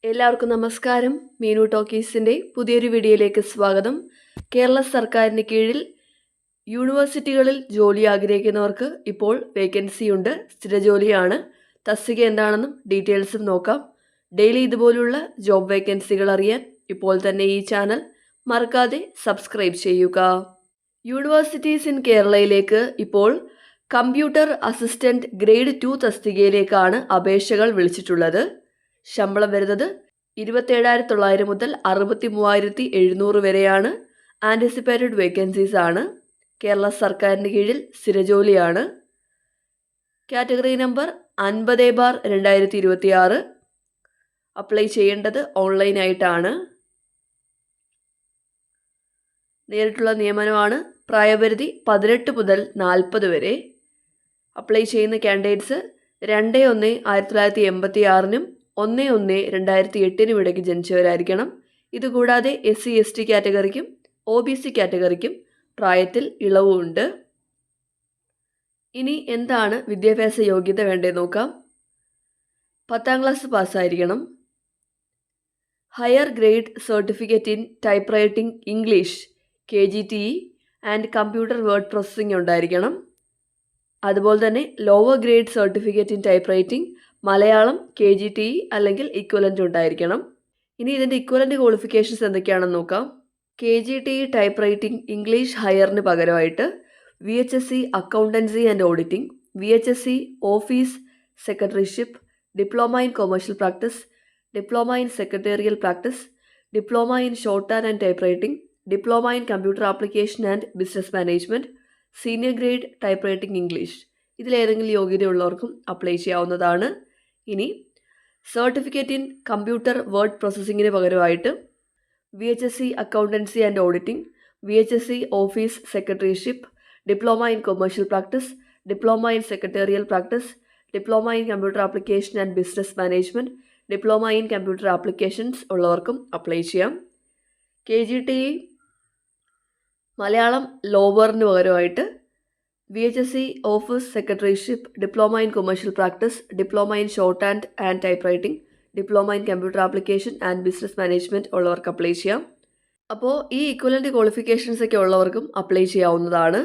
എല്ലാവർക്കും നമസ്കാരം. മീനു ടോക്കീസിൻ്റെ പുതിയൊരു വീഡിയോയിലേക്ക് സ്വാഗതം. കേരള സർക്കാരിന് കീഴിൽ യൂണിവേഴ്സിറ്റികളിൽ ജോലി ആഗ്രഹിക്കുന്നവർക്ക് ഇപ്പോൾ വേക്കൻസി ഉണ്ട്. സ്ഥിരജോലിയാണ്. തസ്തിക എന്താണെന്നും ഡീറ്റെയിൽസും നോക്കാം. ഡെയിലി ഇതുപോലുള്ള ജോബ് വേക്കൻസികൾ അറിയാൻ ഇപ്പോൾ തന്നെ ഈ ചാനൽ മറക്കാതെ സബ്സ്ക്രൈബ് ചെയ്യുക. യൂണിവേഴ്സിറ്റീസ് ഇൻ കേരളയിലേക്ക് ഇപ്പോൾ കമ്പ്യൂട്ടർ അസിസ്റ്റന്റ് ഗ്രേഡ് 2 തസ്തികയിലേക്കാണ് അപേക്ഷകൾ വിളിച്ചിട്ടുള്ളത്. ശമ്പളം വരുന്നത് 27,900 മുതൽ 63,700 വരെയാണ്. ആൻറ്റിസിപ്പേറ്റഡ് വേക്കൻസീസ് ആണ്. കേരള സർക്കാരിന് കീഴിൽ സ്ഥിരജോലിയാണ്. Category number 50/2026. അപ്ലൈ ചെയ്യേണ്ടത് ഓൺലൈനായിട്ടാണ്. നേരിട്ടുള്ള നിയമനമാണ്. പ്രായപരിധി 18 മുതൽ 40 വരെ. അപ്ലൈ ചെയ്യുന്ന കാൻഡിഡേറ്റ്സ് 2/1/1986 1/1/2008 ഇടയ്ക്ക് ജനിച്ചവരായിരിക്കണം. ഇതുകൂടാതെ SC/ST കാറ്റഗറിക്കും OBC കാറ്റഗറിക്കും പ്രായത്തിൽ ഇളവുമുണ്ട്. ഇനി എന്താണ് വിദ്യാഭ്യാസ യോഗ്യത വേണ്ടത് നോക്കാം. 10ാം ക്ലാസ് പാസ്സായിരിക്കണം. Higher grade certificate in type writing English KGTE and computer word processing ഉണ്ടായിരിക്കണം. അതുപോലെ തന്നെ lower grade certificate in type writing Malayalam KGTE അല്ലെങ്കിൽ ഇക്വലൻ്റ് ഉണ്ടായിരിക്കണം. ഇനി ഇതിൻ്റെ ഇക്വലൻ്റ് ക്വാളിഫിക്കേഷൻസ് എന്തൊക്കെയാണെന്ന് നോക്കാം. KGTE ടൈപ്പ് റൈറ്റിംഗ് ഇംഗ്ലീഷ് ഹയറിന് പകരമായിട്ട് VHSC accountancy and auditing, VHSC office secretaryship, diploma in commercial practice, diploma in secretarial practice, diploma in short and type writing, diploma in computer application and business management, senior grade type writing English. ഇതിലേതെങ്കിലും യോഗ്യതയുള്ളവർക്കും apply ചെയ്യാവുന്നതാണ്. ഇനി certificate in computer word പ്രോസസ്സിങ്ങിന് പകരമായിട്ട് VHSC accountancy and auditing, VHSC office secretaryship, diploma in commercial practice, diploma in secretarial practice, diploma in computer application and business management, diploma in computer applications ഉള്ളവർക്കും apply ചെയ്യാം. KGTE Malayalam ലോവറിന് പകരമായിട്ട് VHSC office secretaryship, diploma in commercial practice, diploma in short and type writing, diploma in computer application and business management ഉള്ളവർക്ക് apply ചെയ്യാം. അപ്പോൾ ഈ equivalent qualifications ഒക്കെ ഉള്ളവർക്കും apply ചെയ്യാവുന്നതാണ്.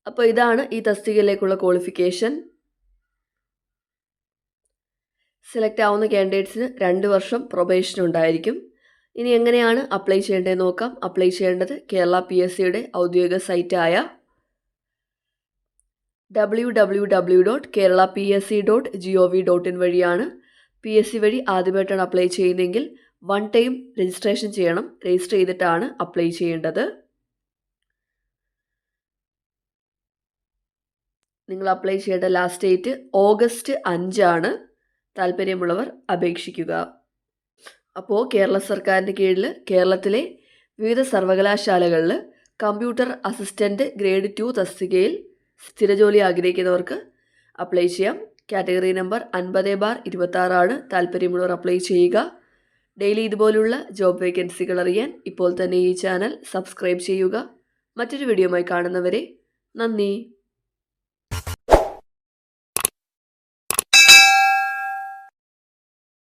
അപ്പോൾ ഇതാണ് ഈ തസ്തികയിലേക്കുള്ള ക്വാളിഫിക്കേഷൻ. സെലക്ട് ആവുന്ന കാൻഡിഡേറ്റ്സിന് 2 വർഷം പ്രൊബേഷൻ ഉണ്ടായിരിക്കും. ഇനി എങ്ങനെയാണ് അപ്ലൈ ചെയ്യേണ്ടതെന്ന് നോക്കാം. അപ്ലൈ ചെയ്യേണ്ടത് കേരള PSCയുടെ ഔദ്യോഗിക സൈറ്റായ www.keralapsc.gov.in വഴിയാണ്. PSC വഴി ആദ്യമായിട്ടാണ് അപ്ലൈ ചെയ്യുന്നതെങ്കിൽ 1 ടൈം രജിസ്ട്രേഷൻ ചെയ്യണം. രജിസ്റ്റർ ചെയ്തിട്ടാണ് അപ്ലൈ ചെയ്യേണ്ടത്. നിങ്ങൾ അപ്ലൈ ചെയ്യേണ്ട ലാസ്റ്റ് ഡേറ്റ് August 5 താല്പര്യമുള്ളവർ അപേക്ഷിക്കുക. അപ്പോൾ കേരള സർക്കാരിൻ്റെ കീഴിൽ കേരളത്തിലെ വിവിധ സർവകലാശാലകളിൽ കമ്പ്യൂട്ടർ അസിസ്റ്റൻ്റ് ഗ്രേഡ് 2 തസ്തികയിൽ സ്ഥിരജോലി ആഗ്രഹിക്കുന്നവർക്ക് അപ്ലൈ ചെയ്യാം. കാറ്റഗറി നമ്പർ 50/26 താല്പര്യമുള്ളവർ അപ്ലൈ ചെയ്യുക. ഡെയിലി ഇതുപോലുള്ള ജോബ് വേക്കൻസികൾ അറിയാൻ ഇപ്പോൾ തന്നെ ഈ ചാനൽ സബ്സ്ക്രൈബ് ചെയ്യുക. മറ്റൊരു വീഡിയോയുമായി കാണുന്നവരെ നന്ദി.